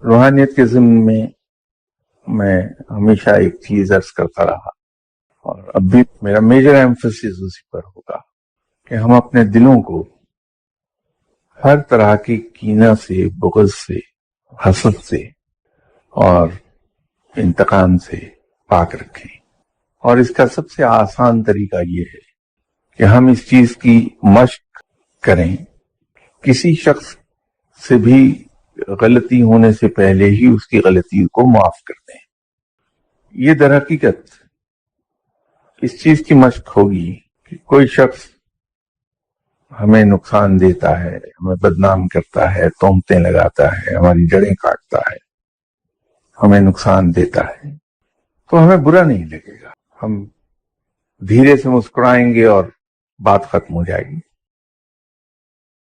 روحانیت کے ضمن میں ہمیشہ ایک چیز عرض کرتا رہا، اور اب بھی میرا میجر ایمفسس اسی پر ہوگا کہ ہم اپنے دلوں کو ہر طرح کی کینہ سے، بغض سے، حسد سے اور انتقام سے پاک رکھیں۔ اور اس کا سب سے آسان طریقہ یہ ہے کہ ہم اس چیز کی مشق کریں، کسی شخص سے بھی غلطی ہونے سے پہلے ہی اس کی غلطی کو معاف کر دیں۔ یہ در حقیقت اس چیز کی مشق ہوگی کہ کوئی شخص ہمیں نقصان دیتا ہے، ہمیں بدنام کرتا ہے، تہمتیں لگاتا ہے، ہماری جڑیں کاٹتا ہے، ہمیں نقصان دیتا ہے، تو ہمیں برا نہیں لگے گا، ہم دھیرے سے مسکرائیں گے اور بات ختم ہو جائے گی۔